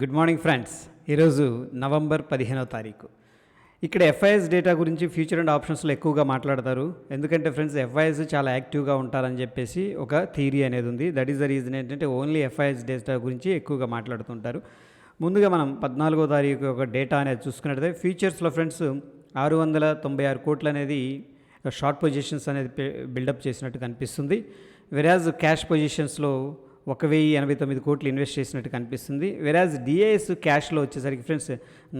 Good morning friends. ఈరోజు November 15వ తారీఖు. ఇక్కడ ఎఫ్ఐఎస్ డేటా గురించి ఫ్యూచర్ అండ్ ఆప్షన్స్లో ఎక్కువగా మాట్లాడతారు. ఎందుకంటే ఫ్రెండ్స్ ఎఫ్ఐఎస్ చాలా యాక్టివ్గా ఉంటారని చెప్పేసి ఒక థియరీ అనేది ఉంది. దట్ ఈస్ ద రీజన్ ఏంటంటే ఓన్లీ ఎఫ్ఐఎస్ డేటా గురించి ఎక్కువగా మాట్లాడుతుంటారు. ముందుగా మనం 14వ తారీఖు ఒక డేటా అనేది చూసుకున్నట్లయితే ఫ్యూచర్స్లో ఫ్రెండ్స్ 696 కోట్లు అనేది షార్ట్ పొజిషన్స్ అనేది బిల్డప్ చేసినట్టు కనిపిస్తుంది. వెరాజ్ క్యాష్ పొజిషన్స్లో 1089 కోట్లు ఇన్వెస్ట్ చేసినట్టు కనిపిస్తుంది. వెరాజ్ డిఐఎస్ క్యాష్లో వచ్చేసరికి ఫ్రెండ్స్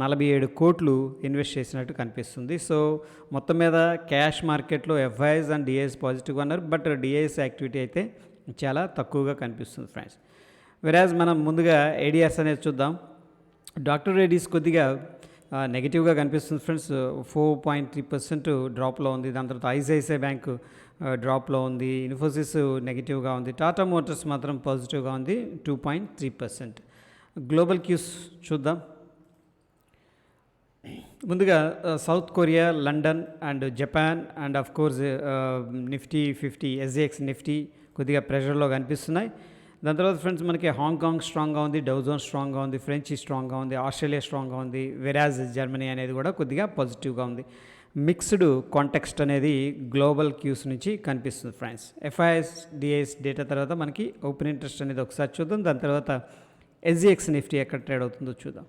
47 కోట్లు ఇన్వెస్ట్ చేసినట్టు కనిపిస్తుంది. సో మొత్తం మీద క్యాష్ మార్కెట్లో ఎఫ్ఐఎస్ అండ్ డిఐఎస్ పాజిటివ్గా ఉన్నారు. బట్ డిఐఎస్ యాక్టివిటీ అయితే చాలా తక్కువగా కనిపిస్తుంది ఫ్రెండ్స్. వెరాజ్ మనం ముందుగా ఏడిఆర్స్ అనేది చూద్దాం. డాక్టర్ రెడ్డిస్ కొద్దిగా నెగిటివ్గా కనిపిస్తుంది ఫ్రెండ్స్. 4.3% డ్రాప్లో ఉంది. దాని తర్వాత ఐసిఐసిఐ బ్యాంకు డ్రాప్లో ఉంది. ఇన్ఫోసిస్ నెగిటివ్గా ఉంది. టాటా మోటార్స్ మాత్రం పాజిటివ్గా ఉంది, 2.3%. గ్లోబల్ క్యూస్ చూద్దాం. ముందుగా south Korea, London and Japan and of course Nifty 50 SGX Nifty కొద్దిగా ప్రెషర్లో కనిపిస్తున్నాయి. దాని తర్వాత ఫ్రెండ్స్ మనకి హాంకాంగ్ స్ట్రాంగ్గా ఉంది, డౌజోన్ స్ట్రాంగ్గా ఉంది, ఫ్రెంచ్ స్ట్రాంగ్గా ఉంది, ఆస్ట్రేలియా స్ట్రాంగ్గా ఉంది, వెరాజ్ జర్మనీ అనేది కూడా కొద్దిగా పాజిటివ్గా ఉంది. మిక్స్డ్ కాంటెక్స్ట్ అనేది గ్లోబల్ క్యూస్ నుంచి కనిపిస్తుంది ఫ్రెండ్స్. ఎఫ్ఐఎస్ డిఐఎస్ డేటా తర్వాత మనకి ఓపెన్ ఇంట్రెస్ట్ అనేది ఒకసారి చూద్దాం. దాని తర్వాత ఎస్జిఎక్స్ నిఫ్టీ ఎక్కడ ట్రేడ్ అవుతుందో చూద్దాం.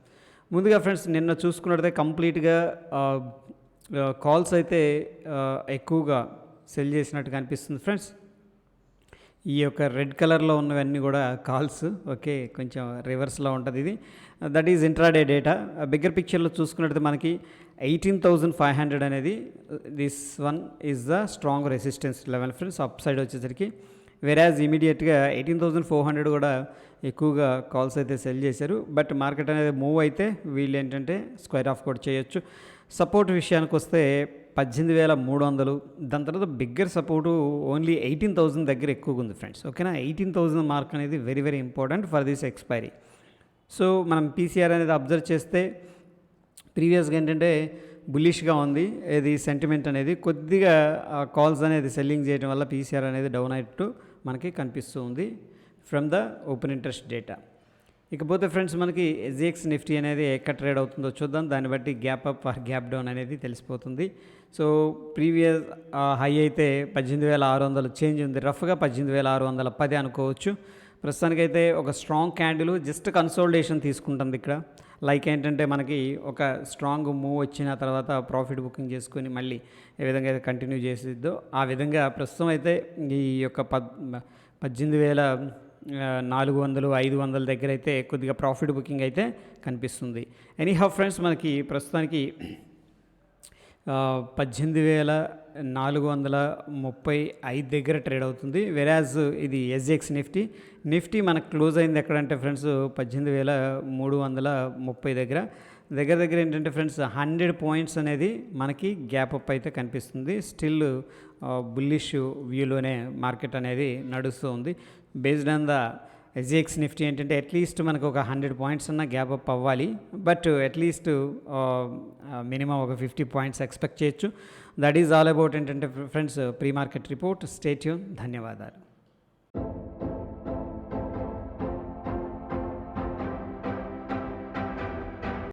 ముందుగా ఫ్రెండ్స్ నిన్న చూసుకున్నట్లయితే కంప్లీట్గా కాల్స్ అయితే ఎక్కువగా సెల్ చేసినట్టు కనిపిస్తుంది ఫ్రెండ్స్. ఈ యొక్క రెడ్ కలర్లో ఉన్నవన్నీ కూడా కాల్స్, ఓకే, కొంచెం రివర్స్లో ఉంటుంది ఇది. That is intraday data. Bigger పిక్చర్లో చూసుకున్నట్టు మనకి 18,500 అనేది this one is the strong resistance level friends. Up side వచ్చేసరికి వెరాజ్ ఇమీడియట్గా 18,400 కూడా ఎక్కువగా కాల్స్ అయితే సెల్ చేశారు. బట్ మార్కెట్ అనేది మూవ్ అయితే వీళ్ళు ఏంటంటే స్క్వేర్ ఆఫ్ కూడా చేయొచ్చు. సపోర్ట్ విషయానికి వస్తే 18,300. దాని తర్వాత బిగ్గర్ సపోర్టు ఓన్లీ 18,000 దగ్గర ఎక్కువగా ఉంది ఫ్రెండ్స్. ఓకేనా, 18,000 మార్క్ అనేది very very important for this expiry. So మనం పీసీఆర్ అనేది అబ్జర్వ్ చేస్తే ప్రీవియస్గా ఏంటంటే బుల్లిష్గా ఉంది. ఇది సెంటిమెంట్ అనేది కొద్దిగా కాల్స్ అనేది సెల్లింగ్ చేయడం వల్ల పీసీఆర్ అనేది డౌన్ అయినట్టు మనకి కనిపిస్తూ ఉంది from the open interest data. ఇకపోతే ఫ్రెండ్స్ మనకి ఎస్జిఎక్స్ నిఫ్టీ అనేది ఎక్కడ ట్రేడ్ అవుతుందో చూద్దాం. దాన్ని బట్టి gap up or gap down అనేది తెలిసిపోతుంది. సో ప్రీవియస్ హై అయితే 18,600 చేంజ్ ఉంది. రఫ్గా 18,610 అనుకోవచ్చు. ప్రస్తుతానికైతే ఒక స్ట్రాంగ్ క్యాండిల్ జస్ట్ కన్సోలిడేషన్ తీసుకుంటుంది ఇక్కడ. లైక్ ఏంటంటే మనకి ఒక స్ట్రాంగ్ మూవ్ వచ్చిన తర్వాత ప్రాఫిట్ బుకింగ్ చేసుకొని మళ్ళీ ఏ విధంగా అయితే కంటిన్యూ చేసిద్దో ఆ విధంగా ప్రస్తుతం అయితే ఈ యొక్క 18,400 500 దగ్గర అయితే కొద్దిగా ప్రాఫిట్ బుకింగ్ అయితే కనిపిస్తుంది. ఎనీహౌ ఫ్రెండ్స్ మనకి ప్రస్తుతానికి 18,435 దగ్గర ట్రేడ్ అవుతుంది. వెరాజ్ ఇది ఎస్జిఎక్స్ నిఫ్టీ మనకు క్లోజ్ అయింది ఎక్కడంటే ఫ్రెండ్స్ 18,330 దగ్గర ఏంటంటే ఫ్రెండ్స్ 100 పాయింట్స్ అనేది మనకి గ్యాప్ అప్ అయితే కనిపిస్తుంది. స్టిల్ బుల్లిష్ వ్యూలోనే మార్కెట్ అనేది నడుస్తూ ఉంది. Based on the SGX Nifty ఏంటంటే అట్లీస్ట్ మనకు ఒక 100 పాయింట్స్ అన్న గ్యాప్ అప్ అవ్వాలి. బట్ అట్లీస్ట్ మినిమం ఒక 50 పాయింట్స్ ఎక్స్పెక్ట్ చేయొచ్చు. దట్ ఈజ్ ఆల్ అబౌట్ ఏంటంటే friends pre market report. Stay tune. ధన్యవాదాలు.